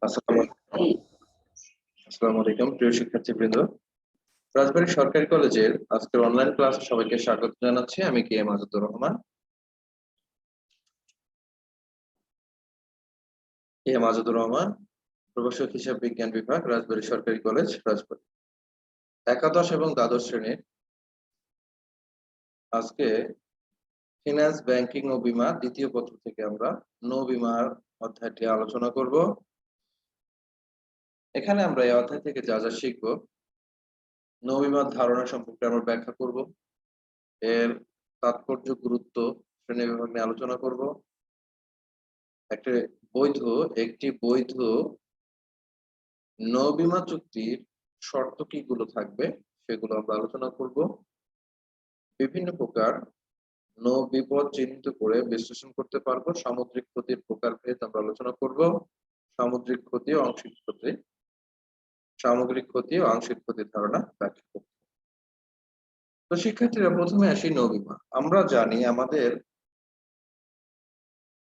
আসসালামু আলাইকুম প্রিয় শিক্ষার্থীবৃন্দ। রাজবাড়ী সরকারি কলেজের আজকের অনলাইন ক্লাসে সবাইকে স্বাগত জানাচ্ছি। আমি কে এম আজাদুর রহমান। প্রভাষক হিসাব বিজ্ঞান বিভাগ, রাজবাড়ী সরকারি কলেজ, রাজবাড়ী। একাদশ এবং দ্বাদশ শ্রেণীর আজকে ফিনান্স, ব্যাংকিং ও বীমা দ্বিতীয় পত্র থেকে আমরা নৌ বীমার অধ্যায়টি আলোচনা করব। এখানে আমরা এই অধ্যায় থেকে যা যা শিখব, নৌ বীমার ধারণা সম্পর্কে আমরা ব্যাখ্যা করব, এর তাৎপর্য, গুরুত্ব, শ্রেণীবিভাগ নিয়ে আলোচনা করব। একটি বৈধ নৌ বীমা চুক্তির শর্ত কি গুলো থাকবে সেগুলো আমরা আলোচনা করব। বিভিন্ন প্রকার নৌ বিপদ চিহ্নিত করে বিশ্লেষণ করতে পারবো। সামুদ্রিক ক্ষতির প্রকারভেদ আমরা আলোচনা করব। সামুদ্রিক ক্ষতি ও আংশিক ক্ষতি, সামগ্রিক ক্ষতি ও আংশিক ক্ষতির ধারণা ব্যাখ্যা করব। তো শিক্ষার্থীরা, প্রথমে আসি নৌ বীমা। আমরা জানি আমাদের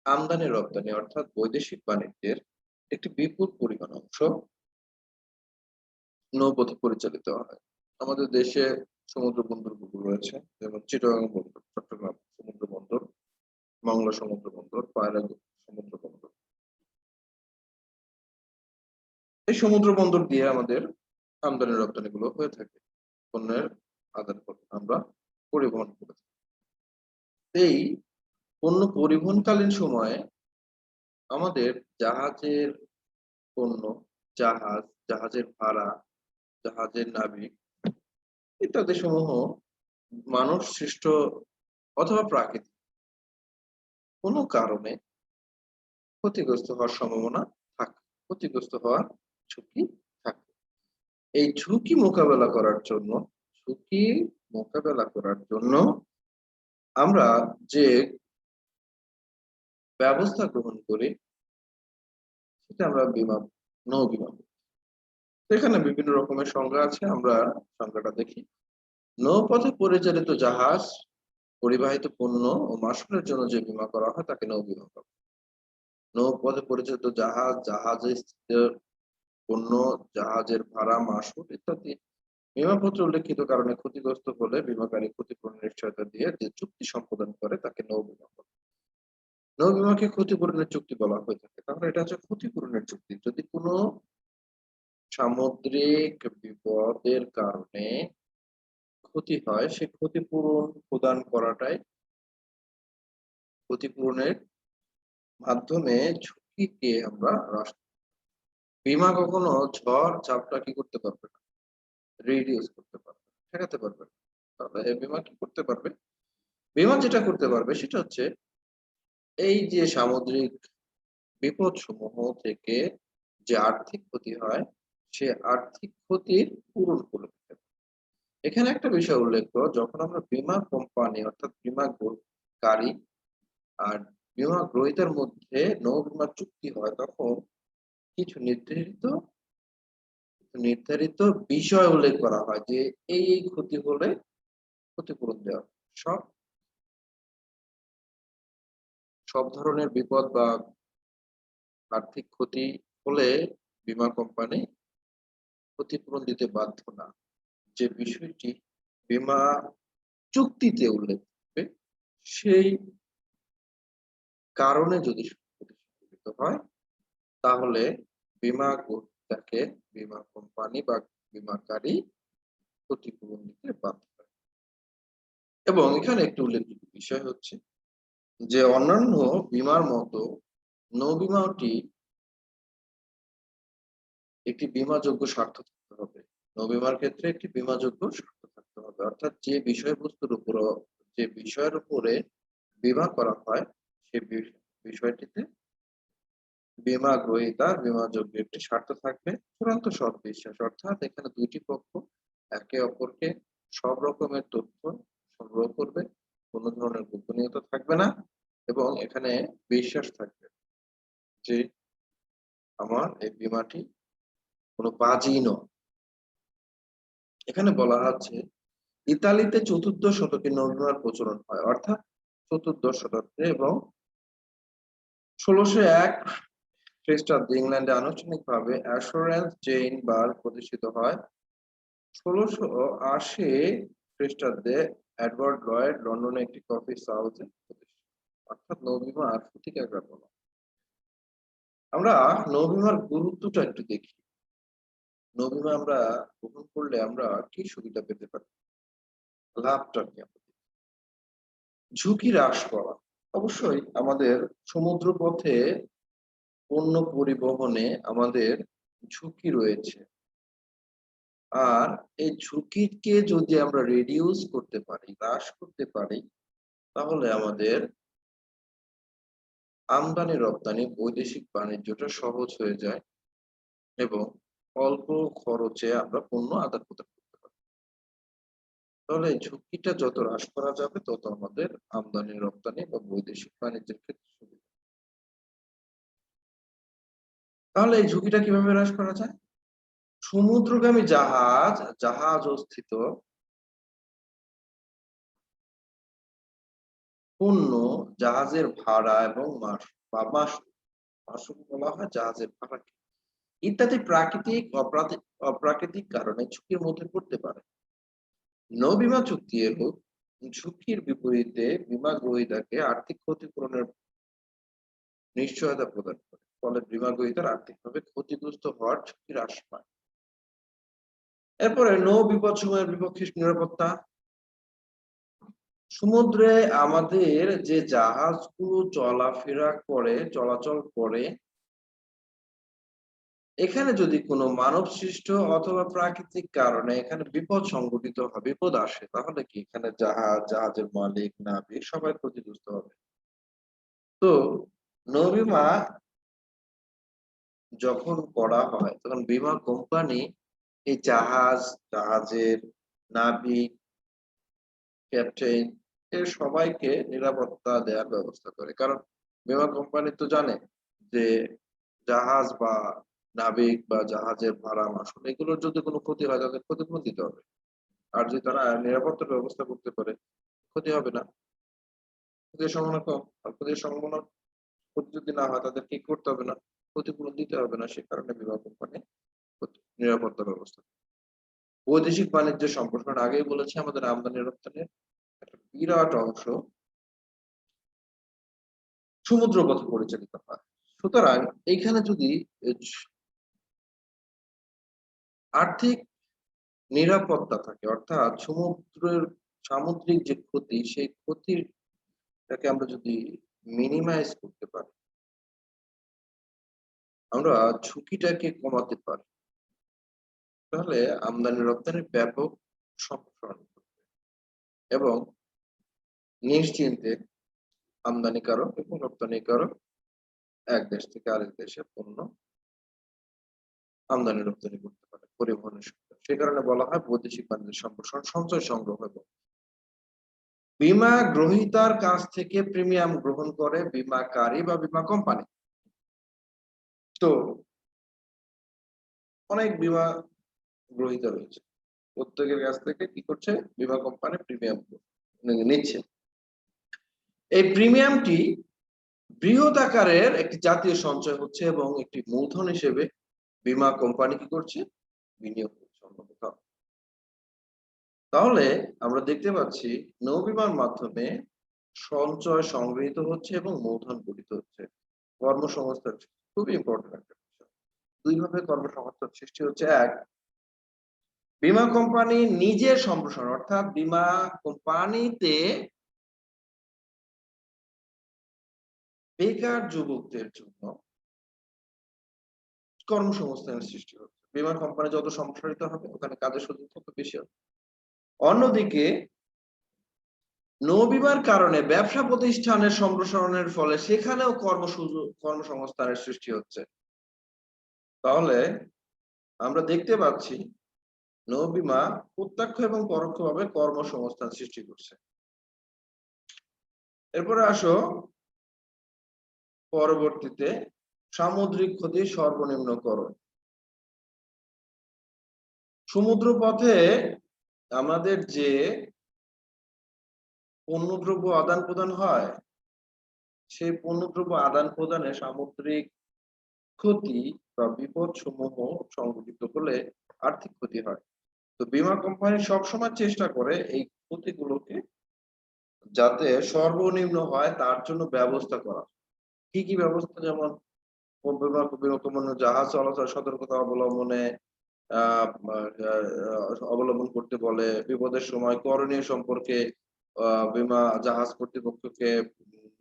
আমদানি রপ্তানি অর্থাৎ বৈদেশিক বাণিজ্যের একটি বিপুল পরিমাণ অংশ নৌপথে পরিচালিত হয়। আমাদের দেশে সমুদ্র বন্দরগুলো রয়েছে, যেমন চিটাগাং বন্দর, চট্টগ্রাম সমুদ্র বন্দর, মংলা সমুদ্র বন্দর, পায়রা সমুদ্র বন্দর। এই সমুদ্র বন্দর দিয়ে আমাদের আমদানি রপ্তানি গুলো হয়ে থাকে। পণ্যের আদান প্রদান আমরা পরিবহন করে থাকি। এই পণ্য পরিবহনকালীন সময়ে আমাদের জাহাজের পণ্য, জাহাজের ভাড়া, জাহাজের নাবিক ইত্যাদি সমূহ মানব সৃষ্ট অথবা প্রাকৃতিক কোনো কারণে ক্ষতিগ্রস্ত হওয়ার সম্ভাবনা থাকে, ক্ষতিগ্রস্ত হওয়ার ঝুঁকি থাকে। এই ঝুঁকি মোকাবেলা করার জন্য আমরা যে ব্যবস্থা গ্রহণ করি সেটা আমরা নৌ বীমা। এখানে বিভিন্ন রকমের সংজ্ঞা আছে, আমরা সংজ্ঞাটা দেখি। নৌপথে পরিচালিত জাহাজ, পরিবাহিত পণ্য ও মাসুলের জন্য যে বীমা করা হয় তাকে নৌ বীমা বলে। নৌপথে পরিচালিত জাহাজ, জাহাজের পণ্য, জাহাজের ভাড়া, মাসুল ইত্যাদি বীমাপত্রে উল্লেখিত কারণে ক্ষতিগ্রস্ত হলে বীমাকারী ক্ষতিপূরণের নিশ্চয়তা দিয়ে যে চুক্তি সম্পাদন করে তাকে নৌ বীমা বলে। নৌ বীমাকে ক্ষতিপূরণের চুক্তি বলা হয়ে থাকে। তাহলে এটা হচ্ছে ক্ষতিপূরণের চুক্তি। যদি কোনো সামুদ্রিক বিপদের কারণে ক্ষতি হয়, সে ক্ষতিপূরণ প্রদান করাটাই ক্ষতিপূরণের মাধ্যমে ঝুঁকিকে আমরা হ্রাস। বীমা কখনো ঝড় ঝাপটা কি করতে পারবে না, রিডিউস করতে পারবে, ঠেকাতে পারবে না। তাহলে বীমা কি করতে পারবে? বীমা যেটা করতে পারবে সেটা হচ্ছে এই যে সামুদ্রিক বিপদ সমূহ থেকে যে আর্থিক ক্ষতি হয়, সে আর্থিক ক্ষতির পূরণ করে দিতে। এখানে একটা বিষয় উল্লেখ্য, যখন আমরা বীমা কোম্পানি অর্থাৎ বীমাকারী আর বীমা গ্রহীতার মধ্যে নৌ বীমা চুক্তি হয়, তখন কিছু নির্ধারিত বিষয় উল্লেখ করা হয় যে এই ক্ষতি হলে ক্ষতিপূরণ দেওয়া। সব ধরনের বিপদ বা আর্থিক ক্ষতি হলে বীমা কোম্পানি ক্ষতিপূরণ দিতে বাধ্য না। যে বিষয়টি বীমা চুক্তিতে উল্লেখ করবে, সেই কারণে যদি ক্ষতিপূরিত হয় তাহলে বীমা কোম্পানি বা বীমাকারী ক্ষতিপূরণ দিতে বাধ্য হয়। এবং এখানে একটি উল্লেখযোগ্য বিষয় হচ্ছে যে অন্যান্য বীমার মতো নৌ বীমাটি একটি বীমাযোগ্য স্বার্থ থাকতে হবে। নৌ বীমার ক্ষেত্রে একটি বীমাযোগ্য স্বার্থ থাকতে হবে, অর্থাৎ যে বিষয়ের উপরে বীমা করা হয় সেই বিষয়টিতে বীমা গ্রহীতার বীমাযোগ্য একটি স্বার্থ থাকবে। চূড়ান্ত সৎ বিশ্বাস, অর্থাৎ এখানে দুইটি পক্ষ একে অপরকে সব রকমের তথ্য সংগ্রহ করবে, কোনো ধরনের গোপনীয়তা থাকবে না, এবং এখানে বিশ্বাস থাকবে যে আমার এই বীমাটি কোনো বাজি নয়। এখানে বলা হচ্ছে ইতালিতে চতুর্দশ শতকে নৌ বীমার প্রচলন হয়, অর্থাৎ চতুর্দশ শতাব্দে, এবং 1601 খ্রিস্টাব্দে ইংল্যান্ডে আনুষ্ঠানিকভাবে অ্যাসুরেন্স চেইন বার প্রতিষ্ঠিত হয়। 1680 খ্রিস্টাব্দে এডওয়ার্ড লয়েড লন্ডনে একটি কফি হাউসে প্রতিষ্ঠিত, অর্থাৎ নৌবিমার সূতিকাগার বলা। আমরা নৌবিমার গুরুত্বটা একটু দেখি। নৌবিমা আমরা গ্রহণ করলে আমরা কি সুবিধা পেতে পারি, লাভটা কি? ঝুঁকি হ্রাস করা। অবশ্যই আমাদের সমুদ্র পথে পণ্য পরিবহনে আমাদের ঝুঁকি রয়েছে, আর এই ঝুঁকিকে যদি আমরা রিডিউস করতে পারি, হ্রাস করতে পারি, তাহলে আমাদের আমদানি রপ্তানি বৈদেশিক বাণিজ্যটা সহজ হয়ে যায় এবং অল্প খরচে আমরা পণ্য আদান প্রদান করতে পারি। তাহলে ঝুঁকিটা যত হ্রাস করা যাবে তত আমাদের আমদানি রপ্তানি বা বৈদেশিক বাণিজ্যের ক্ষেত্রে সুবিধা। তাহলে এই ঝুঁকিটা কিভাবে হ্রাস করা যায়? সমুদ্রগামী জাহাজ অস্থিত পণ্য, জাহাজের ভাড়া এবং মাশুল বলা হয় জাহাজের ভাড়া ইত্যাদি প্রাকৃতিক অপ্রাকৃতিক কারণে ঝুঁকির মধ্যে পড়তে পারে। নৌ বীমা চুক্তি এরূপ ঝুঁকির বিপরীতে বীমা গ্রহীতাকে আর্থিক ক্ষতিপূরণের নিশ্চয়তা প্রদান করে, ফলে বীমা গ্রহীতার আর্থিকভাবে ক্ষতিগ্রস্ত হওয়ার ঝুঁকি হ্রাস পায়। এরপরে নৌ বিপদ সময়ের বিপক্ষে নিরাপত্তা। সমুদ্রে আমাদের যে জাহাজগুলো চলাচল করে, এখানে যদি কোনো মানব সৃষ্ট অথবা প্রাকৃতিক কারণে এখানে বিপদ সংঘটিত হয়, বিপদ আসে, তাহলে কি এখানে জাহাজের মালিক, নাবিক সবাই ক্ষতিগ্রস্ত হবে। তো নৌবিমা যখন করা হয় তখন বীমা কোম্পানি এই জাহাজের নাবিক, ক্যাপ্টেন এর সবাইকে নিরাপত্তা দেওয়ার ব্যবস্থা করে। কারণ বীমা কোম্পানি তো জানে যে জাহাজ বা নাবিক বা জাহাজের ভাড়া মাশুল এগুলোর যদি কোনো ক্ষতি হয় তাদের ক্ষতিপূরণ দিতে হবে। আর যদি তারা নিরাপত্তার ব্যবস্থা করতে পারে, ক্ষতি হবে না, ক্ষতির সম্ভাবনা কম। আর ক্ষতির সম্ভাবনা ক্ষতি যদি না হয় তাদের কি করতে হবে না, ক্ষতিপূরণ দিতে হবে না। সে কারণে বীমা কোম্পানি নিরাপত্তা ব্যবস্থা। বৈদেশিক বাণিজ্যের সম্প্রসারণ, আগেই বলেছি আমাদের আমদানি রপ্তানির একটা বিরাট অংশ সমুদ্র পথে পরিচালিত হয়। সুতরাং এইখানে যদি আর্থিক নিরাপত্তা থাকে, অর্থাৎ সামুদ্রিক যে ক্ষতি, সেই ক্ষতিটাকে আমরা যদি মিনিমাইজ করতে পারি, আমরা ঝুঁকিটাকে কমাতে পারি, তাহলে আমদানি রপ্তানির ব্যাপক সম্প্রসারণ ঘটবে এবং নিশ্চিন্তে আমদানিকারক এবং রপ্তানিকারক এক দেশ থেকে আরেক দেশে পণ্য আমদানি রপ্তানি করতে পারে পরিবহনের সুবিধা। সে কারণে বলা হয় বৈদেশিক বাণিজ্যের সম্প্রসারণ, সঞ্চয় সংগ্রহ এবং বীমা গ্রহীতার কাছ থেকে প্রিমিয়াম গ্রহণ করে বীমাকারী বা বীমা কোম্পানি। তো অনেক বীমা গ্রহীতা রয়েছে, প্রত্যেকের কাছ থেকে কি করছে, বীমা কোম্পানি প্রিমিয়াম নিচ্ছে। এই প্রিমিয়ামটি বৃহৎ আকারের একটি জাতীয় সঞ্চয় হচ্ছে এবং একটি মূলধন হিসেবে বীমা কোম্পানি কি করছে, বিনিয়োগ করছে অন্য কোথাও। তাহলে আমরা দেখতে পাচ্ছি নৌ বীমার মাধ্যমে সঞ্চয় সংগৃহীত হচ্ছে এবং মূলধন গঠিত হচ্ছে। কর্মসংস্থান খুবই ইম্পর্টেন্ট একটা বিষয়। দুইভাবে কর্মসংস্থান সৃষ্টি হচ্ছে। এক, বীমা কোম্পানি নিজের সম্প্রসারণ, অর্থাৎ বীমা কোম্পানিতে বেকার যুবকদের জন্য কর্মসংস্থানের সৃষ্টি হচ্ছে। বীমা কোম্পানি যত সম্প্রসারিত হবে ওখানে কাজের সুযোগ তত বেশি হবে। অন্যদিকে নৌ বীমার কারণে ব্যবসা প্রতিষ্ঠানের সম্প্রসারণের ফলে সেখানেও কর্মসংস্থানের সৃষ্টি হচ্ছে। তাহলে আমরা দেখতে পাচ্ছি নৌ বীমা প্রত্যক্ষ এবং পরোক্ষভাবে কর্মসংস্থান সৃষ্টি করছে। এরপরে আসো পরবর্তীতে সামুদ্রিক ক্ষতি সর্বনিম্নকরণ। সমুদ্র পথে আমাদের যে পণ্যদ্রব্য আদান প্রদান হয়, সেই পণ্যদ্রব্য আদান প্রদানে সামুদ্রিক ক্ষতি বা বিপদ সমূহ সংঘটিত হলে আর্থিক ক্ষতি হয়। তো বীমা কোম্পানি সবসময় চেষ্টা করে এই ক্ষতিগুলোকে যাতে সর্বনিম্ন হয় তার জন্য ব্যবস্থা করা। কি, কি ব্যবস্থা? যেমন বিমানবন্দর জাহাজ চলাচল সতর্কতা অবলম্বনে আ মা আ অবলম্বন করতে বলে। বিপদের সময় করণীয় সম্পর্কে বীমা জাহাজ কর্তৃপক্ষকে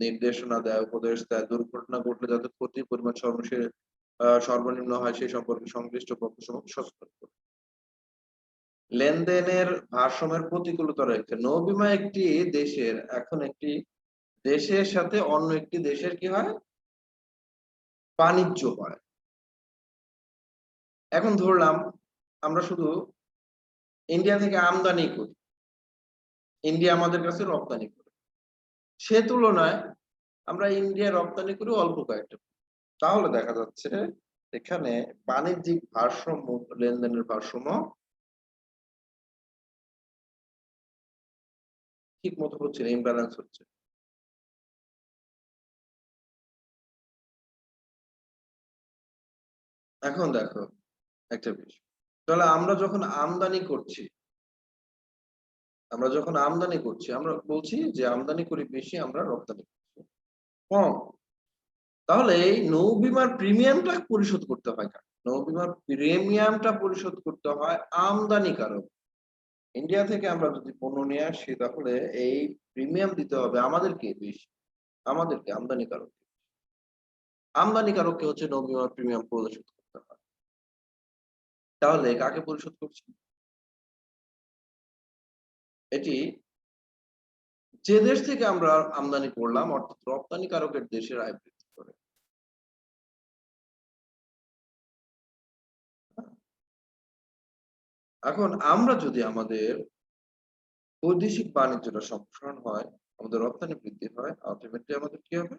নির্দেশনা দেয়, উপদেশ দেয়। দুর্ঘটনা ঘটলে যাতে ক্ষতির পরিমাণ সর্বনিম্ন হয় সে সম্পর্কে সংশ্লিষ্ট পক্ষসমূহকে সচেতন করে। লেনদেনের ভারসাম্যের প্রতিকূলতা রয়েছে। নৌ বীমা একটি দেশের সাথে অন্য একটি দেশের কি হয়? বাণিজ্য হয়। এখন ধরলাম আমরা শুধু ইন্ডিয়া থেকে আমদানি করি। ইন্ডিয়া আমাদের কাছে রপ্তানি করে। সে তুলনায় আমরা ইন্ডিয়ায় রপ্তানি করি অল্প কয়েকটা। তাহলে দেখা যাচ্ছে এখানে বাণিজ্যিক ভারসাম্য, লেনদেনের ভারসাম্য ঠিক মতো হচ্ছে না, ইমব্যালেন্স হচ্ছে। এখন দেখো একটা বিষয়। তাহলে আমরা বলছি যে আমদানি করি বেশি, আমরা রপ্তানি করছি কম। তাহলে এই নৌ বীমার প্রিমিয়ামটা পরিশোধ করতে হয় কাকে? নৌ বীমার প্রিমিয়ামটা পরিশোধ করতে হয় আমদানিকারক। ইন্ডিয়া থেকে আমরা যদি পণ্য নিয়ে আসি তাহলে এই প্রিমিয়াম দিতে হবে আমাদেরকে বেশি। আমাদেরকে আমদানিকারককে। আমদানিকারককে হচ্ছে নৌ বীমার প্রিমিয়াম পরিশোধ করতে হয়। তাহলে কাকে পরিশোধ করছি? এটি যে দেশ থেকে আমরা আমদানি করলাম অর্থাৎ রপ্তানিকারকের দেশের আয় বৃদ্ধি করে। এখন আমরা যদি আমাদের বৈদেশিক বাণিজ্যটা সম্প্রসারণ হয়, আমাদের রপ্তানি বৃদ্ধি হয়, আলটিমেটলি আমাদের কি হবে?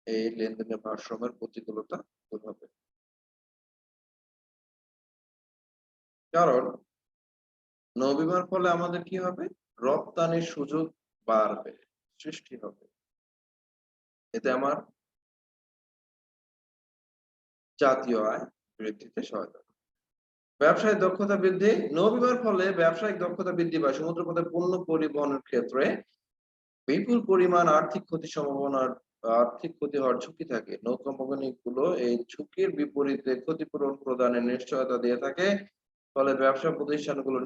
এই লেনদেনের ভারসাম্যের প্রতিকূলতা দূর হবে। কারণ নৌ-বিমার ফলে আমাদের কি হবে? রপ্তানির সুযোগ বাড়বে, সৃষ্টি হবে। এতে আমার জাতীয় আয় বৃদ্ধিতে সহায়তা করে। ব্যবসায়িক দক্ষতা বৃদ্ধি, নৌ-বিমার ফলে ব্যবসায়িক দক্ষতা বৃদ্ধি পায়। সমুদ্রপথে পণ্য পরিবহনের ক্ষেত্রে বিপুল পরিমাণ আর্থিক ক্ষতি হওয়ার ঝুঁকি থাকে। নৌ কোম্পানিগুলো এই ঝুঁকির বিপরীতে ক্ষতিপূরণ প্রদানের নিশ্চয়তা দিয়ে থাকে। ফলে ব্যবসা প্রতিষ্ঠানগুলো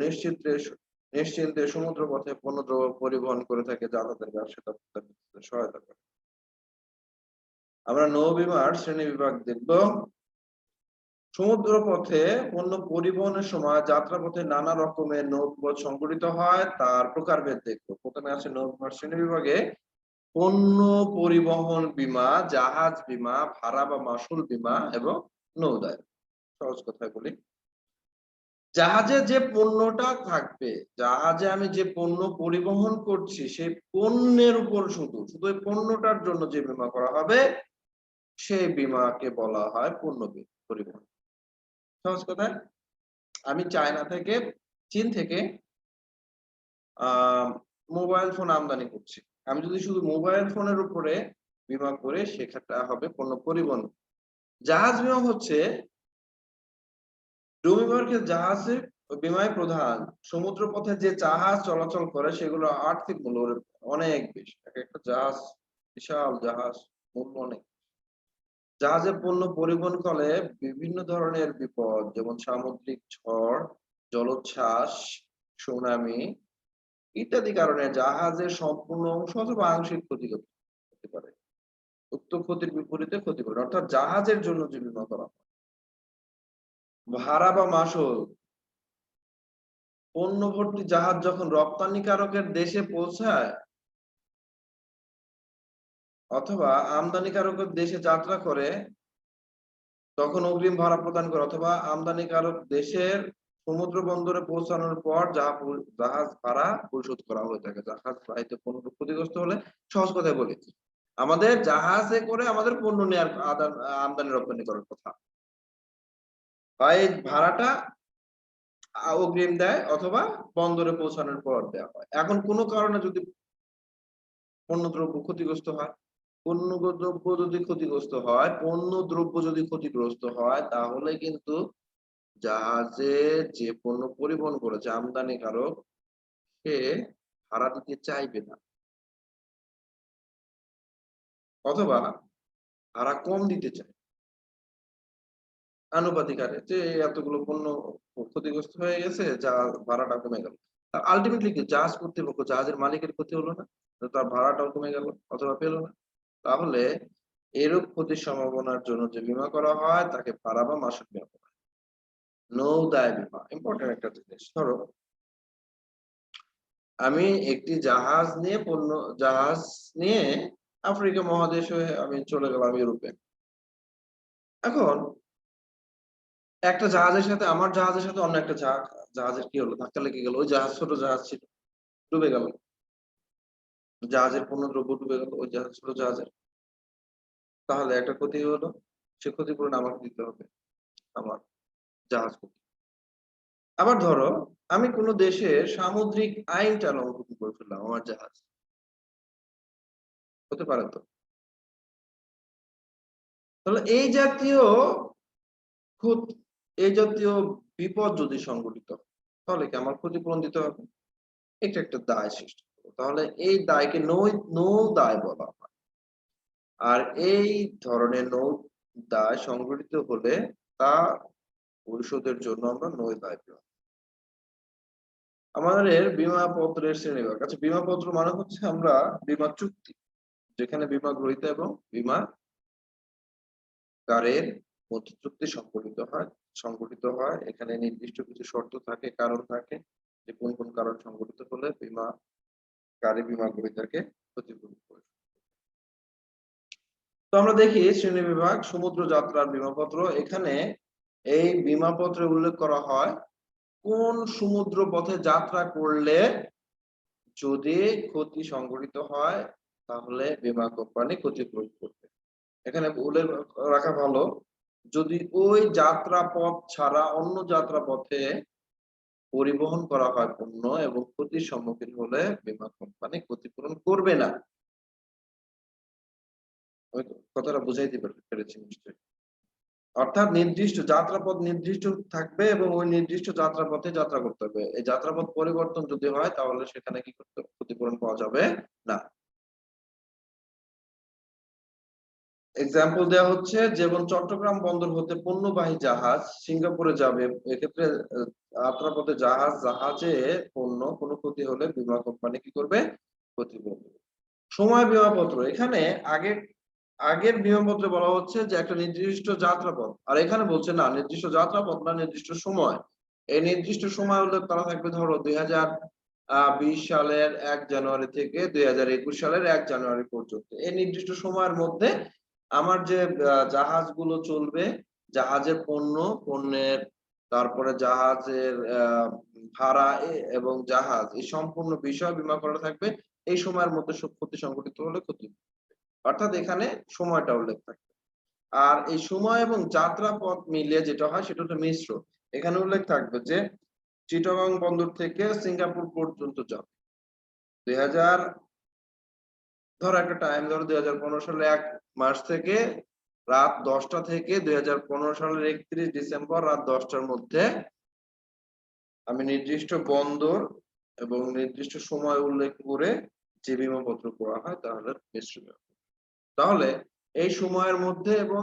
নিশ্চিন্তে সমুদ্রপথে পণ্যদ্রব্য পরিবহন করে থাকে, যা তাদের ব্যবসা দক্ষতা বৃদ্ধিতে সহায়তা করে। আমরা নৌ বীমার শ্রেণীবিভাগ দেখব। সমুদ্রপথে পণ্য পরিবহনের সময় যাত্রাপথে নানা রকমের নৌপথ সংঘটিত হয়, তার প্রকারভেদ দেখব। প্রথমে আছে নৌ বীমার শ্রেণীবিভাগে পণ্য পরিবহন বীমা, জাহাজ বীমা, ভাড়া বা মাশুল বীমা এবং নৌদায়। সহজ কথায় বলি, জাহাজে যে পণ্যটা থাকবে, জাহাজে আমি যে পণ্য পরিবহন করছি সেই পণ্যের উপর শুধু ওই পণ্যটার জন্য যে বীমা করা হবে সেই বীমাকে বলা হয় পণ্য পরিবহন। সহজ কথায়, আমি চীন থেকে মোবাইল ফোন আমদানি করছি। আমি যদি শুধু মোবাইল ফোনের উপরে বীমা করে সেটা হবে পণ্য পরিবহন। জাহাজ বীমা হচ্ছে ডোমিমার্কের জাহাজে বীমায় প্রধান। সমুদ্র পথে যে জাহাজ চলাচল করে সেগুলো আর্থিক মূল্য অনেক বেশি। একটা জাহাজ, বিশাল জাহাজ, মূল্য অনেক। জাহাজে পণ্য পরিবহন ফলে বিভিন্ন ধরনের বিপদ, যেমন সামুদ্রিক ঝড়, জলোচ্ছ্বাস, সুনামি ইত্যাদি কারণে জাহাজের সম্পূর্ণ অংশ অথবা আংশিক ক্ষতি হতে পারে। উক্ত ক্ষতির বিপরীতে ক্ষতিপূরণ অর্থাৎ জাহাজের জন্য যে বীমা করা হয়। ভাড়া বা মাশুল, পণ্য ভর্তি জাহাজ যখন রপ্তানিকারকের দেশে পৌঁছায় অথবা আমদানিকারকের দেশে যাত্রা করে তখন অগ্রিম ভাড়া প্রদান করে, অথবা আমদানিকারক দেশের সমুদ্র বন্দরে পৌঁছানোর পর জাহাজ ভাড়া পরিশোধ করা হয়ে থাকে। জাহাজ বাহিত পণ্য ক্ষতিগ্রস্ত হলে, সহজ কথায় বলি, আমাদের জাহাজে করে আমাদের পণ্য নেওয়ার আমদানি রপ্তানি করার কথা, হয় ভাড়াটা অগ্রিম দেয় অথবা বন্দরে পৌঁছানোর পর দেওয়া হয়। এখন কোনো কারণে যদি পণ্যদ্রব্য ক্ষতিগ্রস্ত হয় পণ্য দ্রব্য যদি ক্ষতিগ্রস্ত হয়, পণ্য দ্রব্য যদি ক্ষতিগ্রস্ত হয়, তাহলে কিন্তু জাহাজে যে পণ্য পরিবহন করেছে আমদানিকারক, সে ভাড়া দিতে চাইবে না, অথবা ভাড়া কম দিতে চায় আনুপাতিক হারে, যে এতগুলো পণ্য ক্ষতিগ্রস্ত হয়ে গেছে, যা ভাড়াটা কমে গেল। আলটিমেটলি কি জাহাজ কর্তৃপক্ষ, জাহাজের মালিকের ক্ষতি হলো না? তার ভাড়াটাও কমে গেল অথবা পেল না। তাহলে এরূপ ক্ষতির সম্ভাবনার জন্য যে বীমা করা হয় তাকে ভাড়া বা মাসিক বীমা বলা হয়। নৌ দায় বীমা ইম্পর্টেন্ট একটা জিনিস। ধরো আমি একটি জাহাজ নিয়ে আফ্রিকা মহাদেশে আমি চলে গেলাম, ইউরোপে। এখন একটা জাহাজের সাথে, আমার জাহাজের সাথে অন্য একটা জাহাজের কি হলো, ধাক্কা লেগে গেল। ওই জাহাজ ছোট জাহাজ ছিল, ডুবে গেল। জাহাজের পণ্য দ্রব্য ডুবে গেল ওই জাহাজ, ছোট জাহাজের। তাহলে একটা ক্ষতি হলো, সে ক্ষতিপূরণ আমাকে দিতে হবে, আমার জাহাজ ক্ষতি। আবার ধরো আমি কোন দেশের সামুদ্রিক আইনটা লঙ্ঘন করে ফেললাম, আমার জাহাজ, হতে পারে তো। তাহলে এই জাতীয় বিপদ যদি সংঘটিত হয়, তাহলে কি আমার ক্ষতিপূরণ দিতে হবে? এটা একটা দায় সৃষ্টি করবে। তাহলে এই দায়কে নৌ দায় বলা হয়। আর এই ধরনের নৌ দায় সংঘটিত হলে তা পরিশোধের জন্য আমরা নৌ দায় পেলাম। আমাদের বীমা পত্রের শ্রেণীবিভাগ। আচ্ছা, বীমা পত্র মানে হচ্ছে আমরা বীমা চুক্তি, যেখানে বীমা গ্রহীতা এবং বীমাকারের মধ্যে চুক্তি সংগঠিত হয়। এখানে নির্দিষ্ট কিছু শর্ত থাকে, কারণ থাকে, যে কোন কোন কারণ সংঘটিত হলে বীমাকারী বীমা গ্রহীতাকে ক্ষতিপূরণ করে। তো আমরা দেখি শ্রেণীবিভাগ। সমুদ্র যাত্রার বীমাপত্র। এখানে এই বীমাপত্রে উল্লেখ করা হয় কোন সমুদ্র পথে যাত্রা করলে যদি ক্ষতি সংঘটিত হয় তাহলে বীমা কোম্পানি ক্ষতিপূরণ করবে। এখানে উল্লেখ রাখা ভালো, যদি ওই যাত্রাপথ ছাড়া অন্য যাত্রাপথে পরিবহন করা হয় পণ্য এবং ক্ষতির সম্মুখীন হলে বীমা কোম্পানি ক্ষতিপূরণ করবে না। ওই কথাটা বুঝাইতে পেরেছি নিশ্চয়ই। অর্থাৎ নির্দিষ্ট যাত্রাপথ নির্দিষ্ট থাকবে এবং ওই নির্দিষ্ট যাত্রাপথে যাত্রা করতে হবে। এই যাত্রাপথ পরিবর্তন যদি হয় তাহলে সেখানে কি করতে, ক্ষতিপূরণ পাওয়া যাবে না। এক্সাম্পল দেওয়া হচ্ছে, যেমন চট্টগ্রাম বন্দর হতে পণ্যবাহী জাহাজ সিঙ্গাপুরে যাবে, এক্ষেত্রে যাত্রাপথে জাহাজে পণ্য কোনো ক্ষতি হলে বীমা কোম্পানি কি করবে, ক্ষতিপূরণ দেবে। সময় বীমাপত্র। এখানে আগের বীমাপত্রে বলা হচ্ছে যে একটা নির্দিষ্ট যাত্রাপথ, আর এখানে বলছে না নির্দিষ্ট যাত্রাপথ না, নির্দিষ্ট সময়। এই নির্দিষ্ট সময় উল্লেখ করা থাকবে ধরো 2020 সালের 1 জানুয়ারি থেকে 2021 সালের 1 জানুয়ারি পর্যন্ত। এই নির্দিষ্ট সময়ের মধ্যে আমার যে জাহাজগুলো চলবে, জাহাজের পণ্যের, তারপরে জাহাজের ভাড়া এবং জাহাজ, এই সম্পূর্ণ বিষয় বীমা করা থাকবে। এই সময়ের মধ্যে সব ক্ষতি সংঘটিত হলে ক্ষতি, অর্থাৎ এখানে সময়টা উল্লেখ থাকবে। আর এই সময় এবং যাত্রা পথ মিলিয়ে যেটা হয় সেটা হচ্ছে মিশ্র। এখানে উল্লেখ থাকবে যে চিটাগং বন্দর থেকে সিঙ্গাপুর পর্যন্ত যাবে 2000, ধরো একটা টাইম, ধরো 2015 সালের 1 মার্চ থেকে রাত 10টা থেকে 2015 সালের 31 ডিসেম্বর রাত 10টার মধ্যে আমি নির্দিষ্ট বন্দর এবং নির্দিষ্ট সময় উল্লেখ করে যে বিমাপত্র করা হয় তাহলে মিশ্র বিমা। তাহলে এই সময়ের মধ্যে এবং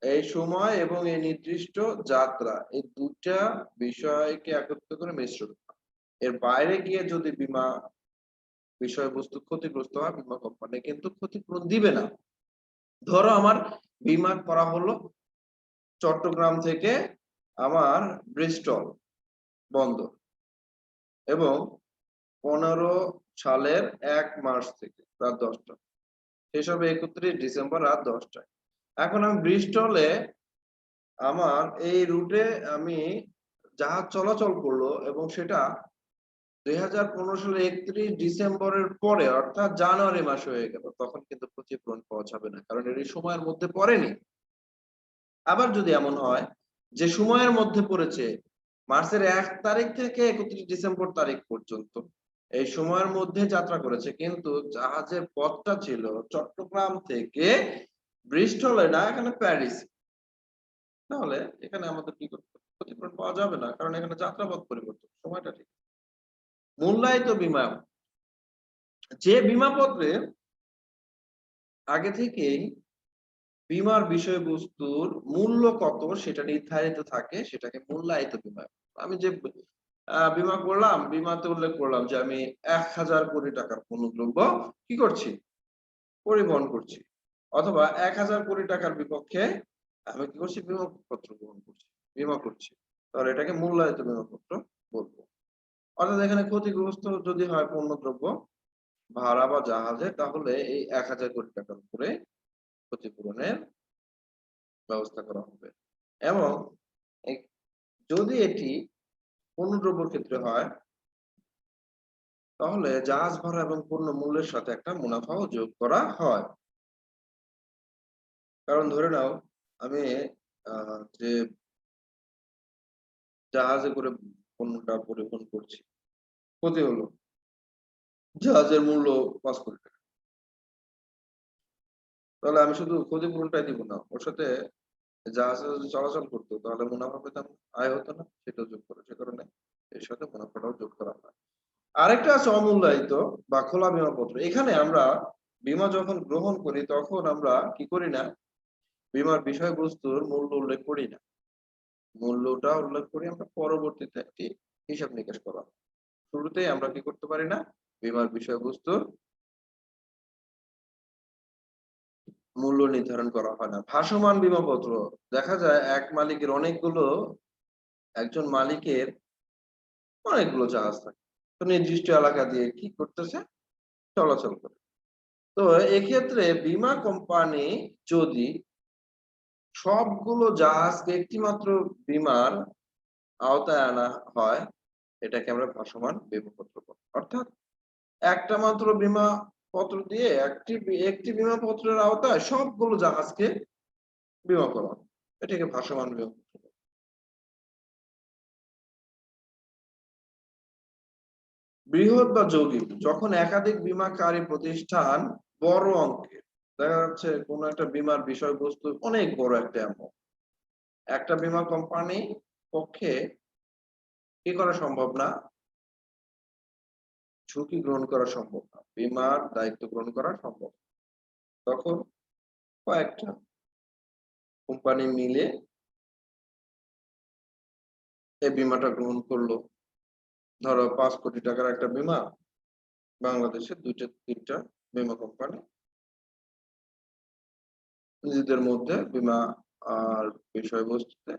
এই সময় এবং এই নির্দিষ্ট যাত্রা, এই দুটা বিষয়কে একত্রিত করে মিশ্র বিমা। এর বাইরে গিয়ে যদি বীমা বিষয়বস্তু ক্ষতিগ্রস্ত হয়, বীমা কোম্পানি কিন্তু ক্ষতিপূরণ দিবে না। ধরো আমার বীমা করা হলো চট্টগ্রাম থেকে আমার ব্রিস্টল বন্দর, এবং 15 সালের 1 মার্চ থেকে রাত 10টা, শেষ হবে 31 ডিসেম্বর রাত 10টায়। এখন আমি ব্রিস্টলে আমার এই রুটে আমি জাহাজ চলাচল করলো এবং সেটা 2015 সালের 31 ডিসেম্বরের পরে, অর্থাৎ জানুয়ারি মাস হয়ে গেল, তখন কিন্তু ক্ষতিপূরণ পাওয়া যাবে না, কারণ এর এই সময়ের মধ্যে পড়েনি। আবার যদি এমন হয় যে সময়ের মধ্যে পড়েছে মার্চের 1 তারিখ থেকে 31 ডিসেম্বর তারিখ পর্যন্ত, এই সময়ের মধ্যে যাত্রা করেছে, কিন্তু জাহাজের পথটা ছিল চট্টগ্রাম থেকে ব্রিস্টলে, না এখানে প্যারিস। তাহলে এখানে আমাদের কি করতে হবে? ক্ষতিপূরণ পাওয়া যাবে না, কারণ এখানে যাত্রাপথ পরিবর্তন, সময়টা ঠিক। মূল্যায়িত বীমা, যে বীমাপত্রে আগে থেকেই বীমার বিষয়বস্তুর মূল্য কত সেটা নির্ধারিত থাকে, সেটাকে মূল্যায়িত বীমা। আমি যে বীমা করলাম, বীমাতে উল্লেখ করলাম যে আমি ১,০০০ কোটি টাকার কোন দ্রব্য কি করছি, পরিবহন করছি, অথবা ১,০০০ কোটি টাকার বিপক্ষে আমি কি করছি, বীমাপত্র গ্রহণ করছি, বীমা করছি, তাহলে এটাকে মূল্যায়িত বীমাপত্র বলবো। অর্থাৎ এখানে ক্ষতিগ্রস্ত যদি হয় পণ্যদ্রব্য, ভাড়া বা জাহাজে, তাহলে এই ১,০০০ কোটি টাকার উপরে ক্ষতিপূরণের ব্যবস্থা করা হবে। এবং যদি এটি পণ্যদ্রব্যের ক্ষেত্রে হয়, তাহলে জাহাজ ভাড়া এবং পণ্য মূল্যের সাথে একটা মুনাফাও যোগ করা হয়। কারণ ধরে নাও আমি যে জাহাজে করে পণ্যটা পরিবহন করছি, ক্ষতি হলো, জাহাজের মূল্য ৫ কোটি টাকা, তাহলে আমি শুধু ক্ষতিপূরণটাই দিব না, ওর সাথে জাহাজে যদি চলাচল করতো তাহলে মুনাফা পেতাম, আয় হতো না, সেটাও যোগ করে, সে কারণে এর সাথে মুনাফাটাও যোগ করা হয়। আরেকটা আছে অমূল্যায়িত বা খোলা বীমাপত্র। এখানে আমরা বীমা যখন গ্রহণ করি তখন আমরা কি করি না, বীমার বিষয়বস্তুর মূল্য উল্লেখ করি না, মূল্যটা উল্লেখ করি আমরা পরবর্তীতে একটি হিসাব নিকাশ করা। শুরুতেই আমরা কি করতে পারি না, বীমার বিষয়বস্তুর মূল্য নির্ধারণ করা হয় না। ভাসমান বীমাপত্র, দেখা যায় এক মালিকের অনেকগুলো, একজন মালিকের অনেকগুলো জাহাজ থাকে, তো নির্দিষ্ট এলাকা দিয়ে কি করতেছে, চলাচল করে। তো এক্ষেত্রে বীমা কোম্পানি যদি সবগুলো জাহাজকে একটিমাত্র বীমার আওতায় আনা হয়, এটাকে আমরা ভাসমান বীমাপত্র বলি। অর্থাৎ একটা মাত্র বীমা পত্র দিয়ে একটি বীমা পত্রের আওতায় সবগুলো জাহাজকে বীমা করা হয়, এটাকে ভাসমান বীমাপত্র বলে। বৃহৎ বা যৌগিক, যখন একাধিক বীমাকারী প্রতিষ্ঠান বড় অঙ্কের, দেখা যাচ্ছে কোন একটা বীমার বিষয়বস্তু অনেক বড় একটা অ্যামাউন্ট, একটা বীমা কোম্পানি পক্ষে কি করা সম্ভব না, ঝুঁকি গ্রহণ করা সম্ভব না, বীমার দায়িত্ব গ্রহণ করা সম্ভব, তখন কয়েকটা কোম্পানি মিলে এই বীমাটা গ্রহণ করলো। ধরো ৫ কোটি টাকার একটা বীমা, বাংলাদেশে ২-৩টা বীমা কোম্পানি নিজেদের মধ্যে বীমা আর বিষয়বস্তুতে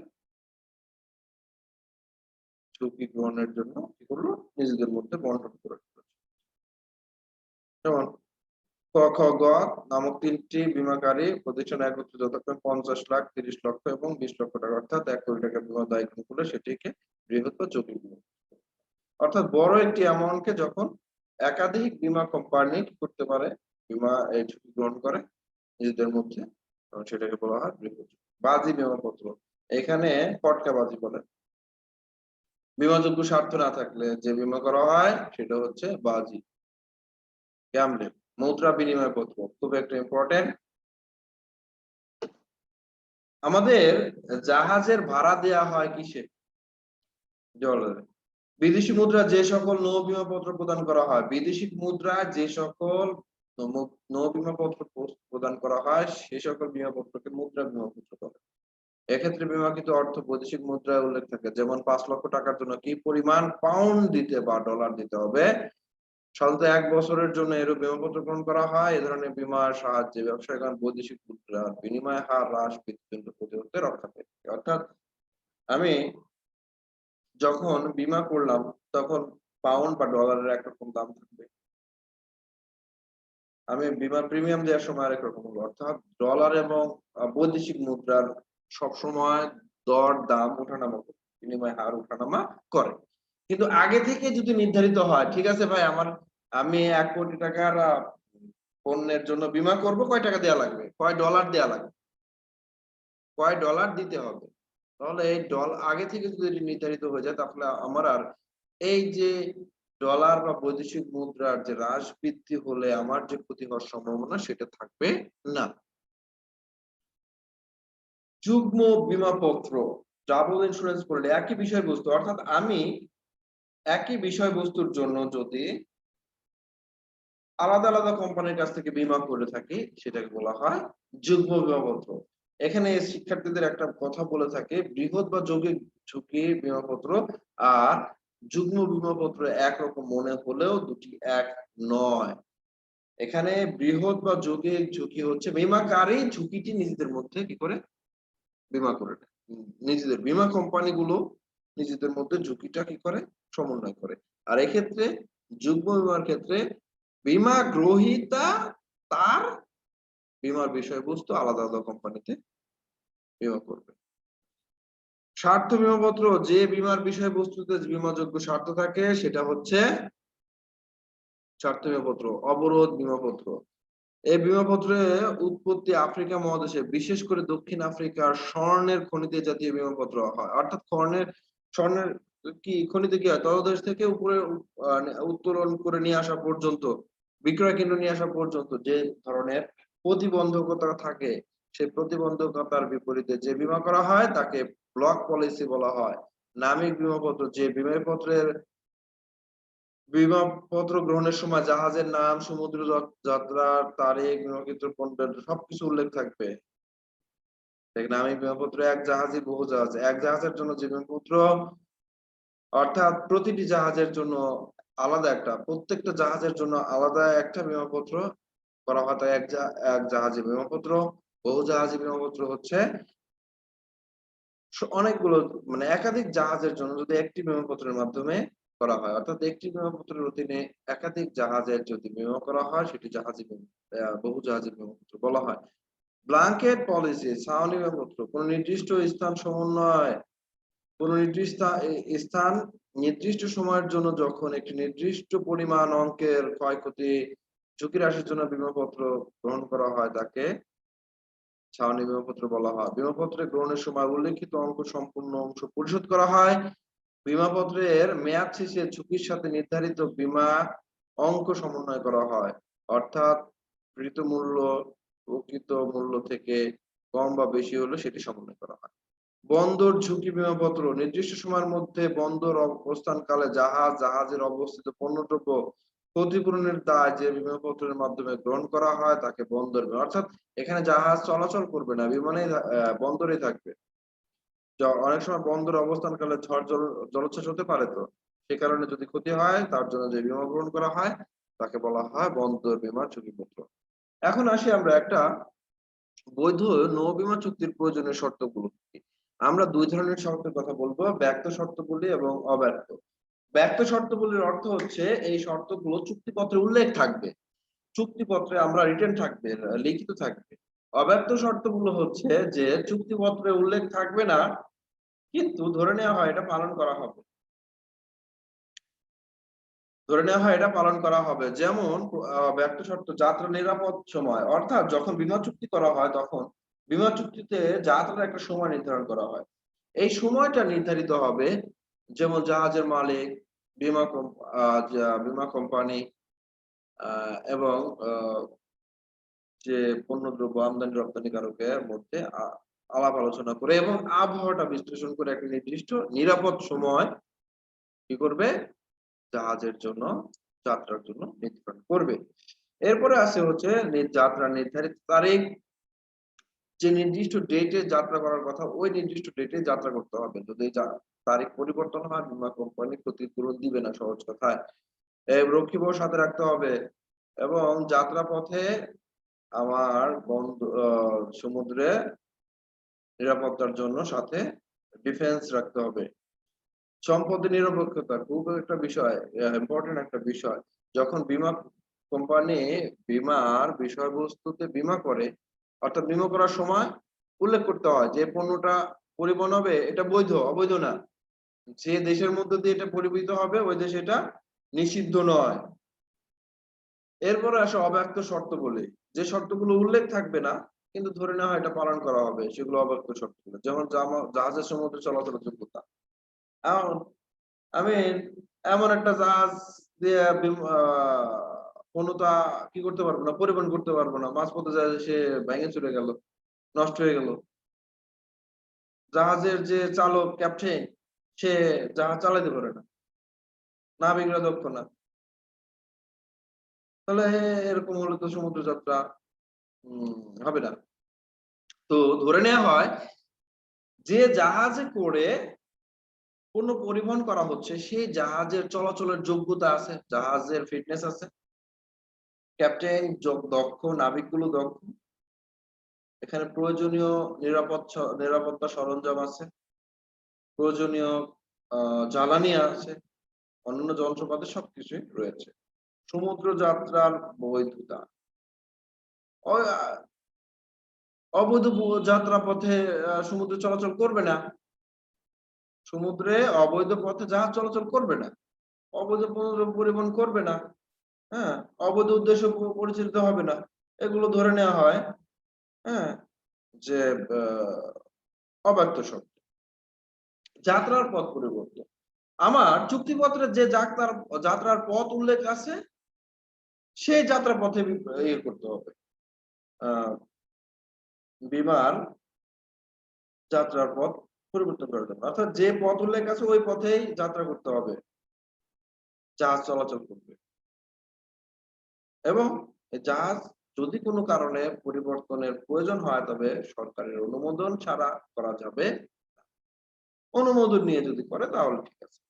ঝুঁকি গ্রহণের জন্য কি করলো, নিজেদের মধ্যে বন্টন করে ফেলেছে। যেমন ক, খ, গ নামক ৩টি বীমাকারী প্রতিষ্ঠান একত্রে যথাক্রমে ৫০ লাখ, ৩০ লক্ষ এবং ২০ লক্ষ টাকা, অর্থাৎ ১ কোটি টাকা বীমা দায়িত্ব করলে সেটিকে বৃহৎ বা যৌগিক বীমা। অর্থাৎ বড় একটি অ্যামাউন্টকে যখন একাধিক বীমা কোম্পানি কি করতে পারে, বীমা এই ঝুঁকি গ্রহণ করে নিজেদের মধ্যে, সেটাকে বলা হয় বৃহৎ। বাজি বীমাপত্র, এখানে পটকা বাজি বলে, বীমাযোগ্য স্বার্থ না থাকলে যে বীমা করা হয় সেটা হচ্ছে বাজি, গ্যামলিং। মুদ্রা বিনিময় পত্র খুব একটা ইম্পর্টেন্ট, আমাদের জাহাজের ভাড়া দেয়া হয় কিসে, ডলারে। বিদেশি মুদ্রা যে সকল নৌ বীমাপত্র প্রদান করা হয়, বিদেশি মুদ্রা যে সকল নৌ বীমাপত্র প্রদান করা হয় সে সকল বীমাপত্রকে মুদ্রা বীমাপত্র বলে। এক্ষেত্রে বীমাকৃত অর্থ বৈদেশিক মুদ্রায় উল্লেখ থাকে, যেমন ৫ লক্ষ টাকার জন্য কি পরিমাণ পাউন্ড দিতে বা ডলার দিতে হবে। সাধারণত ১ বছরের জন্য এরূপ বীমাপত্র গ্রহণ করা হয়। এ ধরনের বীমার সাহায্যে ব্যবসায়ীগণ বৈদেশিক মুদ্রার বিনিময় হার হ্রাস প্রতিরোধে রক্ষা পেতে। অর্থাৎ আমি যখন বীমা করলাম তখন পাউন্ড বা ডলারের একরকম দাম থাকবে, আমি বীমার প্রিমিয়াম দেওয়ার সময় আরেক রকম হলো। অর্থাৎ ডলার এবং বৈদেশিক মুদ্রার সবসময় দর দাম ওঠানামা করে, বিনিময় হার ওঠানামা করে। কিন্তু আগে থেকে যদি নির্ধারিত হয়, ঠিক আছে ভাই আমি ১ কোটি টাকার পণ্যের জন্য বীমা করব, কয় টাকা দেয়া লাগবে, কয় ডলার দেয়া লাগবে, কয় ডলার দিতে হবে, তাহলে এই আগে থেকে যদি নির্ধারিত হয়ে যায় তাহলে আমার আর এই যে ডলার বা বৈদেশিক মুদ্রার যে হ্রাস বৃদ্ধি হলে আমার যে ক্ষতি হওয়ার সম্ভাবনা সেটা থাকবে না। যুগ্ম বীমাপত্র, ডাবল ইন্স্যুরেন্স করলে একই বিষয়বস্তু, অর্থাৎ আমি একই বিষয়বস্তুর জন্য যদি আলাদা আলাদা কোম্পানির কাছ থেকে বীমা করে থাকি সেটাকে বলা হয় যুগ্ম বীমাপত্র। এখানে শিক্ষার্থীদের একটা কথা বলে থাকে, বৃহৎ বা যৌগিক ঝুঁকি বীমাপত্র আর যুগ্ম বীমাপত্র একরকম মনে হলেও দুটি এক নয়। এখানে বৃহৎ বা যৌগিক ঝুঁকি হচ্ছে বীমাকারী ঝুঁকিটি নিজেদের মধ্যে কি করে বীমা করে নেয়। নিজেদের বীমা কোম্পানিগুলো নিজেদের মধ্যে ঝুঁকিটা কি করে সমন্বয় করে। আর এক্ষেত্রে যুগ্ম বীমার ক্ষেত্রে বীমা গ্রহীতা তার বীমার বিষয়বস্তু আলাদা আলাদা কোম্পানিতে বীমা করবে। স্বার্থ বীমাপত্র, যে বীমার বিষয়বস্তুতে বীমাযোগ্য স্বার্থ থাকে সেটা হচ্ছে স্বার্থ বীমাপত্র। অবরোধ বীমাপত্র, এই বীমাপত্রে উৎপত্তি আফ্রিকা মহাদেশে, বিশেষ করে দক্ষিণ আফ্রিকার স্বর্ণের খনিতে জাতীয় বীমাপত্র হয়। অর্থাৎ স্বর্ণের কি খনিতে কি হয়, তলদেশ থেকে উপরে উত্তোলন করে নিয়ে আসা পর্যন্ত, বিক্রয় কেন্দ্র নিয়ে আসা পর্যন্ত যে ধরনের প্রতিবন্ধকতা থাকে, সেই প্রতিবন্ধকতার বিপরীতে যে বীমা করা হয় তাকে ব্লক পলিসি বলা হয়। নামিক বীমাপত্র, যে বীমাপত্রের বীমাপত্র গ্রহণের সময় জাহাজের নাম, সমুদ্র যাত্রার তারিখ, বীমাকৃত পণ্যের সবকিছু উল্লেখ থাকবে। নামিক বীমাপত্র এক জাহাজই বহু জাহাজ, এক জাহাজের জন্য যে বীমাপত্র, অর্থাৎ প্রতিটি জাহাজের জন্য আলাদা একটা, প্রত্যেকটা জাহাজের জন্য আলাদা একটা বীমাপত্র করা হয়, তাই এক জাহাজী বীমাপত্র। বহু জাহাজী বীমাপত্র হচ্ছে অনেকগুলো মানে একাধিক জাহাজের জন্য যদি একটি বীমাপত্রের মাধ্যমে করা হয়, অর্থাৎ একটি বীমাপত্রের অধীনে একাধিক জাহাজের যদি বীমা করা হয় সেটি বহু জাহাজী বীমাপত্র বলা হয়। ব্ল্যাঙ্কেট পলিসি, ছাউনি বীমাপত্র, কোন নির্দিষ্ট স্থান সমন্বয়, কোন স্থান নির্দিষ্ট সময়ের জন্য যখন একটি নির্দিষ্ট পরিমাণ অঙ্কের ক্ষয়ক্ষতি ঝুঁকি হ্রাসের জন্য বীমাপত্র গ্রহণ করা হয় তাকে ছাউনি বীমাপত্র বলা হয়। বীমাপত্রে গ্রহণের সময় উল্লেখিত সম্পূর্ণ অংশ পরিশোধ করা হয়। বীমাপত্রের মেয়াদ শেষে ঝুঁকির সাথে নির্ধারিত বীমা অঙ্ক সমন্বয় করা হয়, অর্থাৎ প্রকৃত মূল্য থেকে কম বা বেশি হলে সেটি সমন্বয় করা হয়। বন্দর ঝুঁকি বীমাপত্র, নির্দিষ্ট সময়ের মধ্যে বন্দর অবস্থানকালে জাহাজের অবস্থিত পণ্যদ্রব্য ক্ষতিপূরণের দায় যে বীমাপত্রের মাধ্যমে গ্রহণ করা হয় তাকে বন্দর বীমা। অর্থাৎ এখানে জাহাজ চলাচল করবে না, বিমানে বন্দরে থাকবে। অনেক সময় বন্দর অবস্থানকালে ঝড় জলোচ্ছ্বাস হতে পারে, তো সে কারণে যদি ক্ষতি হয় তার জন্য যে বীমা গ্রহণ করা হয় তাকে বলা হয় বন্দর বীমা ঝুঁকিপত্র। এখন আসি আমরা একটা বৈধ নৌ বীমা চুক্তির প্রয়োজনীয় শর্তগুলো কি। আমরা দুই ধরনের শর্তের কথা বলবো, ব্যক্ত শর্তগুলি এবং অব্যক্ত। ব্যক্ত শর্তগুলির অর্থ হচ্ছে এই শর্তগুলো চুক্তিপত্রে উল্লেখ থাকবে, চুক্তিপত্রে আমরা রিটেন থাকবে, লিখিত থাকবে। অব্যক্ত শর্তগুলো হচ্ছে যে চুক্তিপত্রে উল্লেখ থাকবে না কিন্তু ধরে নেওয়া হয় এটা পালন করা হবে, পালন করা হবে। যেমন ব্যক্ত শর্ত, যাত্রা নিরাপদ সময়, অর্থাৎ যখন বীমা চুক্তি করা হয় তখন বীমা চুক্তিতে যাত্রার একটা সময় নির্ধারণ করা হয়। এই সময়টা নির্ধারিত হবে যেমন জাহাজের মালিক, বীমা কোম্পানি এবং যে পণ্যদ্রব্য আমদানি রপ্তানিকারকের মধ্যে আলাপ আলোচনা করে এবং আবহাওয়াটা বিশ্লেষণ করে একটা নির্দিষ্ট নিরাপদ সময় কি করবে জাহাজের জন্য, যাত্রার জন্য নির্ধারণ করবে। এরপরে আছে হচ্ছে যাত্রার নির্ধারিত তারিখ, যে নির্দিষ্ট ডেটে যাত্রা করার কথা ওই নির্দিষ্ট ডেটে যাত্রা করতে হবে। যদি তারিখ পরিবর্তন হয় বীমা কোম্পানি ক্ষতিপূরণ দিবে না, সহজ কথায়। রক্ষীবহ সাথে রাখতে হবে এবং যাত্রা পথে আমার সমুদ্রে নিরাপত্তার জন্য সাথে ডিফেন্স রাখতে হবে। সম্পত্তি নিরপেক্ষতা খুব একটা বিষয়, ইম্পর্টেন্ট একটা বিষয়। যখন বীমা কোম্পানি বীমার বিষয়বস্তুতে বীমা করে, অর্থাৎ বীমা করার সময় উল্লেখ করতে হয় যে পণ্যটা পরিবহন হবে এটা বৈধ, অবৈধ না। যে দেশের মধ্যে দিয়ে এটা পরিবহিত হবে ওই দেশে এটা নিষিদ্ধ নয়। এরপরে আসে অব্যক্ত শর্ত বলে, যে শর্তগুলো উল্লেখ থাকবে না কিন্তু ধরে নেওয়া হয় এটা পালন করা হবে, সেগুলো অব্যক্ত শর্তগুলো। যেমন জাহাজের সমুদ্রে চলাচলের যোগ্যতা। আমি এমন একটা জাহাজ দিয়ে পণ্যটা কি করতে পারবো না, পরিবহন করতে পারবো না, মাঝপথে যায় সে ভেঙে চলে গেল, নষ্ট হয়ে গেল। জাহাজের যে চালক ক্যাপ্টেন সে জাহাজ চালাতে পারে না, নাবিকরা দক্ষ না, তাহলে এরকম হলে তো সমুদ্র যাত্রা হবে না। তো ধরে নেওয়া হয় যে জাহাজে করে পণ্য পরিবহন করা হচ্ছে সেই জাহাজের চলাচলের যোগ্যতা আছে, জাহাজের ফিটনেস আছে, ক্যাপ্টেন দক্ষ, নাবিকগুলো দক্ষ, এখানে প্রয়োজনীয় নিরাপত্তা সরঞ্জাম আছে, প্রয়োজনীয় জ্বালানি আছে, অন্যান্য যন্ত্রপাতি সবকিছুই রয়েছে। সমুদ্র যাত্রার বৈধতা, অবৈধ যাত্রা পথে সমুদ্র চলাচল করবে না, সমুদ্রে অবৈধ পথে জাহাজ চলাচল করবে না, অবৈধ পরিবহন করবে না, হ্যাঁ, অবৈধ উদ্দেশ্য পরিচালিত হবে না, এগুলো ধরে নেওয়া হয় হ্যাঁ যে অব্যক্ত শব্দ। যাত্রার পথ পরিবর্তন, আমার চুক্তিপত্রে যে যাত্রার পথ উল্লেখ আছে সেই যাত্রা পথে ইয়ে করতে হবে, বিমান যাত্রার পথ পরিবর্তন করা যাবে, অর্থাৎ যে পথ উল্লেখ আছে ওই পথেই যাত্রা করতে হবে, জাহাজ চলাচল করবে। এবং জাহাজ যদি কোনো কারণে পরিবর্তনের প্রয়োজন হয় তবে সরকারের অনুমোদন ছাড়া করা যাবে, অনুমোদন নিয়ে যদি করে তাহলে ঠিক আছে।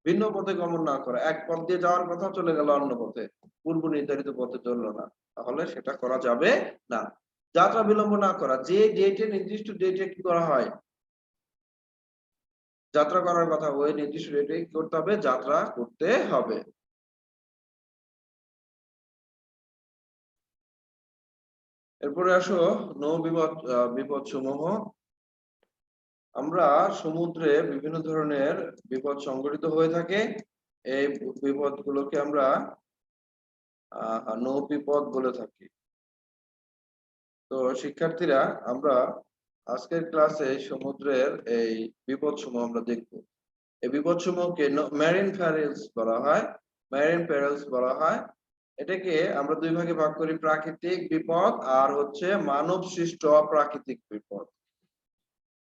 ভিন্ন পথে গমন না করে, এক পথ দিয়ে যাওয়ার কথা চলে গেল অন্য পথে, পূর্ব নির্ধারিত পথে চললো না, তাহলে সেটা করা যাবে না। যাত্রা বিলম্ব না করা, যে ডেটে নির্দিষ্ট ডেটে কি করা হয় যাত্রা করার কথা ওই নির্দিষ্ট ডেটে কি করতে হবে, যাত্রা করতে হবে। এরপরে আসো নৌ বিপদ সমূহ। আমরা সমুদ্রে বিভিন্ন ধরনের বিপদ সংঘটিত হয়ে থাকে, এই বিপদ গুলোকে আমরা নৌ বিপদ বলে থাকি। তো শিক্ষার্থীরা আমরা আজকের ক্লাসে সমুদ্রের এই বিপদসমূহ আমরা দেখব। এই বিপদসমূহকে মেরিন পেরিলস বলা হয়, মেরিন পেরিলস বলা হয়। এটাকে আমরা দুই ভাগে ভাগ করি, প্রাকৃতিক বিপদ আর হচ্ছে মানব সৃষ্ট অপ্রাকৃতিক বিপদ।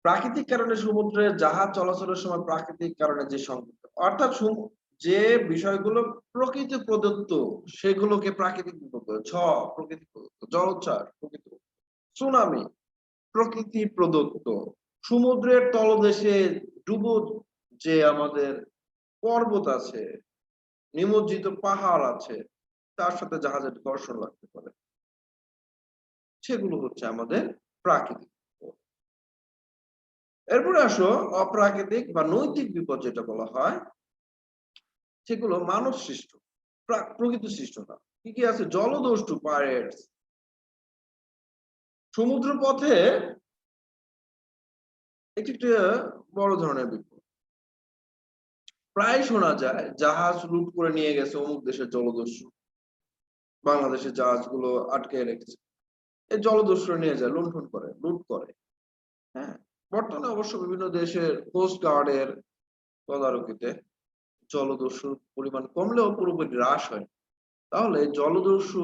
প্রাকৃতিক কারণে সমুদ্রে জাহাজ চলাচলের সময় প্রাকৃতিক কারণে যে সংকট, অর্থাৎ যে বিষয়গুলো প্রকৃতি প্রদত্ত সেগুলোকে প্রাকৃতিক বিপদ বলে। ঝড় প্রকৃতি প্রদত্ত, জলোচ্ছ্বাস প্রকৃতি, সুনামি প্রকৃতি প্রদত্ত, সমুদ্রের তলদেশে ডুবো যে আমাদের পর্বত আছে, নিমজ্জিত পাহাড় আছে, তার সাথে জাহাজের ঘর্ষণ লাগতে পারে, সেগুলো হচ্ছে আমাদের প্রাকৃতিক। এরপরে আসো অপ্রাকৃতিক বা নৈতিক বিপদ যেটা বলা হয়, সেগুলো মানব সৃষ্ট, প্রকৃতি সৃষ্ট না। কি কি আছে? জলদস্যু পাইরেটস, সমুদ্র পথে একটি বড় ধরনের বিপদ। প্রায় শোনা যায় জাহাজ লুট করে নিয়ে গেছে অমুক দেশের জলদস্যু, বাংলাদেশের জাহাজগুলো আটকে রেখেছে, এই জলদস্যুরা নিয়ে যায়, লুণ্ঠন করে, লুট করে। হ্যাঁ, বর্তমানে অবশ্য বিভিন্ন দেশের কোস্ট গার্ডের তদারকিতে জলদস্যুর পরিমাণ কমলেও পুরোপুরি হ্রাস হয়। তাহলে জলদস্যু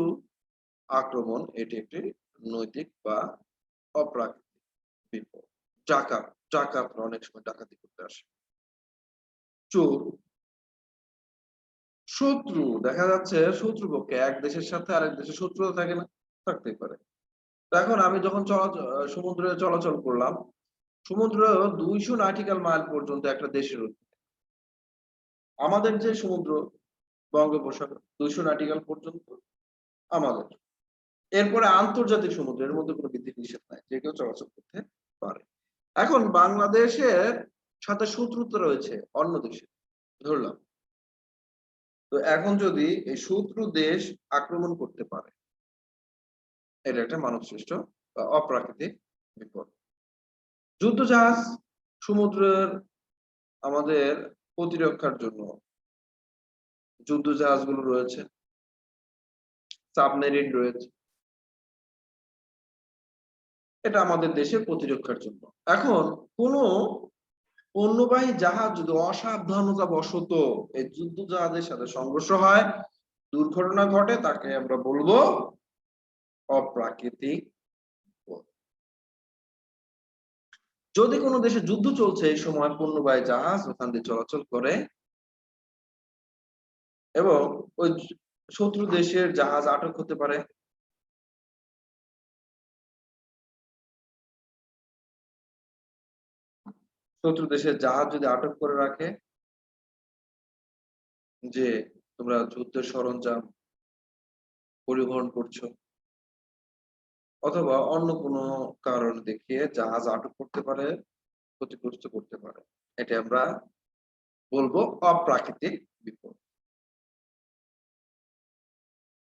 আক্রমণ এটি একটি নৈতিক বা অপ্রাকৃতিক বিপদ। ডাকাতরা অনেক সময় ডাকাতি করতে আসে। চোর, শত্রু, দেখা যাচ্ছে শত্রুপক্ষে এক দেশের সাথে আরেক দেশের শত্রুতা থাকে না, থাকতেই পারে। এখন আমি যখন সমুদ্রে চলাচল করলাম, সমুদ্র 200 নটিক্যাল মাইল পর্যন্ত একটা দেশের, আমাদের যে সমুদ্র বঙ্গোপসাগর 200 নটিক্যাল পর্যন্ত আমাদের, এরপরে আন্তর্জাতিক সমুদ্র, এর মধ্যে কোনো বিধি নিষেধ নাই, যে কেউ চলাচল করতে পারে। এখন বাংলাদেশের সাথে শত্রুতা রয়েছে অন্য দেশে ধরলাম, তো এখন যদি এই শত্রু দেশ আক্রমণ করতে পারে, এটা একটা মানব সৃষ্ট বা অপ্রাকৃতিক বিপদ। যুদ্ধ জাহাজ সমুদ্রের আমাদের প্রতিরক্ষার জন্য যুদ্ধ জাহাজগুলো রয়েছে, সাবমেরিন রয়েছে, এটা আমাদের দেশের প্রতিরক্ষার জন্য। এখন কোন পণ্যবাহী জাহাজ যদি অসাবধানতা বশত এই যুদ্ধ জাহাজের সাথে সংঘর্ষ হয়, দুর্ঘটনা ঘটে, তাকে আমরা বলবো অপ্রাকৃতিক বিপদ। যদি কোনো দেশে যুদ্ধ চলছে এই সময় পণ্যবাহী জাহাজ ওখান দিয়ে চলাচল করে এবং ওই শত্রু দেশের জাহাজ আটক হতে পারে, শত্রু দেশের জাহাজ যদি আটক করে রাখে যে তোমরা যুদ্ধের সরঞ্জাম পরিবহন করছো, অথবা অন্য কোনো কারণ দেখিয়ে জাহাজ আটক করতে পারে, ক্ষতিগ্রস্ত করতে পারে, এটা আমরা বলবো অপ্রাকৃতিক বিপদ।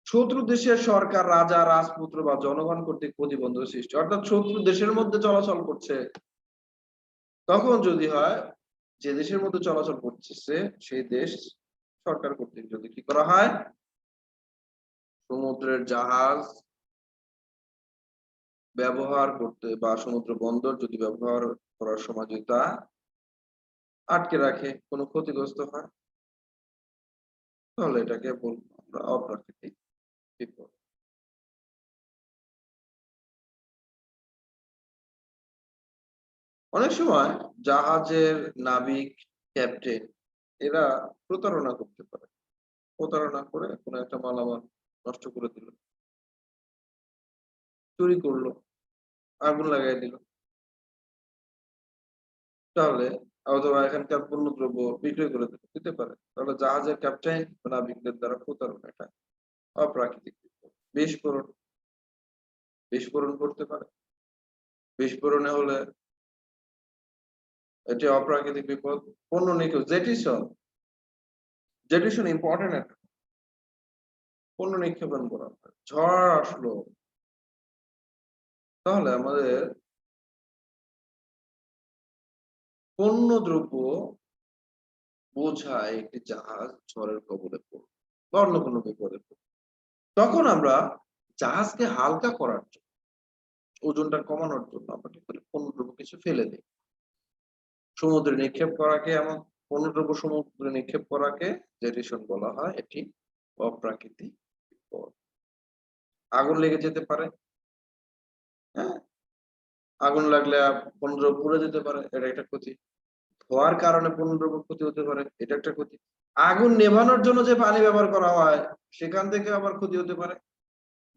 শত্রু দেশের সরকার, রাজা, রাজপুত্র বা জনগণ কর্তৃক প্রতিবন্ধক সৃষ্টি, অর্থাৎ শত্রু দেশের মধ্যে চলাচল করছে, তখন যদি হয় যে দেশের মধ্যে চলাচল করতেছে সেই দেশ সরকার কর্তৃক যদি কি করা হয়, সমুদ্রের জাহাজ ব্যবহার করতে বা সমুদ্র বন্দর যদি ব্যবহার করার সময় যদি তা আটকে রাখে, কোনো ক্ষতিগ্রস্ত হয়, তাহলে এটাকে বলবো আমরা অপ্রাকৃতিক বিপদ। অনেক সময় জাহাজের নাবিক, ক্যাপ্টেন এরা প্রতারণা করতে পারে, প্রতারণা করে কোনো একটা মালামাল নষ্ট করে দিল, চুরি করলো, আগুন লাগাই দিল, তাহলে অথবা এখানকার পণ্যদ্রব্য বিক্রয় করে দিতে পারে, তাহলে জাহাজের ক্যাপ্টেন বা নাবিকদের দ্বারা প্রতারণা, এটা অপ্রাকৃতিক বিপদ। বিস্ফোরণ, বিস্ফোরণ করতে পারে, বিস্ফোরণে হলে এটি অপ্রাকৃতিক বিপদ। পণ্য নিখোঁজ, জেটিসন, জেটিসন ইম্পর্টেন্ট একটা, পণ্য নিক্ষেপণ করা হয়, ঝড় আসলো, তাহলে আমাদের পণ্য দ্রব্য বোঝায় একটি জাহাজ ঝড়ের কবলে পড়ল বা অন্য কোনো বিপদে পড়ল, তখন আমরা জাহাজকে হালকা করার জন্য, ওজনটা কমানোর জন্য আমরা কি করি, পণ্য দ্রব্য কিছু ফেলে দিই। সমুদ্রে নিক্ষেপ করাকে, এমন পণ্য দ্রব্য সমুদ্রে নিক্ষেপ করাকে জেটিসন বলা হয়, এটি অপ্রাকৃতিক বিপদ। আগুন লেগে যেতে পারে, হ্যাঁ, আগুন লাগলে পণ্য দ্রব্য পুড়ে যেতে পারে, এটা একটা ক্ষতি। ধোয়ার কারণে পণ্য দ্রব্য ক্ষতি হতে পারে, এটা একটা ক্ষতি। আগুন নেভানোর জন্য যে পানি ব্যবহার করা হয় সেখান থেকে আবার ক্ষতি হতে পারে।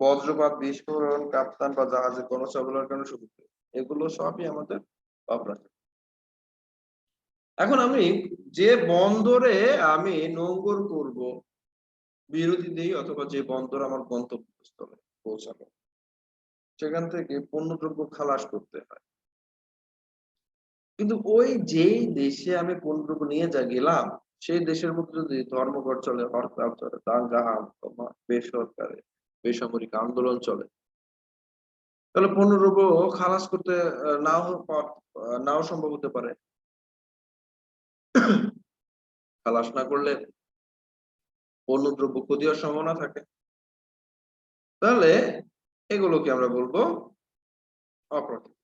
বজ্রপাত, বিস্ফোরণ, কাপ্তান বা জাহাজের গণচলাচলের কারণে শুরু করে, এগুলো সবই আমাদের অপ্রাকৃতিক। এখন আমি যে বন্দরে আমি নোঙ্গর করব, বিরতি দিই, অথবা যে বন্দর আমার গন্তব্যস্থলে পৌঁছাবো, সেখান থেকে পণ্যদ্রব্য খালাস করতে হয়, কিন্তু ওই যেই দেশে আমি পণ্যদ্রব্য নিয়ে গেলাম সেই দেশের মধ্যে যদি ধর্মঘট চলে, হরতাল চলে, দাঙ্গা, বেসরকারি বেসামরিক আন্দোলন চলে, তাহলে পণ্যদ্রব্য খালাস করতে নাও সম্ভব হতে পারে। খালাস না করলে পণ্যদ্রব্য ক্ষতি হওয়ার সম্ভাবনা থাকে, তাহলে এগুলোকে আমরা বলবো অপ্রাকৃতিক।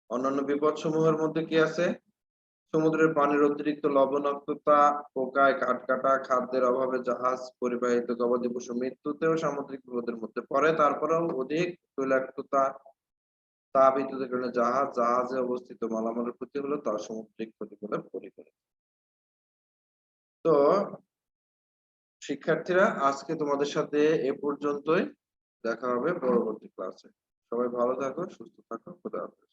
অন্যান্য বিপদ সমূহের মধ্যে কি আছে, সমুদ্রের পানির অতিরিক্ত লবণাক্ততা, পোকায় কাটা, খাদ্যের অভাবে জাহাজ পরিবাহিত গবাদি পশু মৃত্যুতেও সামুদ্রিক বিপদের মধ্যে পড়ে। তারপরেও অধিক তৈলাক্ততা, তাপ বিদ্যুতের কারণে জাহাজে অবস্থিত মালামালের ক্ষতি হলে তা সামুদ্রিক ক্ষতি বলে পরিগণিত। তো শিক্ষার্থীরা, আজকে তোমাদের সাথে এ পর্যন্তই, দেখা হবে পরবর্তী ক্লাসে। সবাই ভালো থাকো, সুস্থ থাকো, খোদা হাফেজ।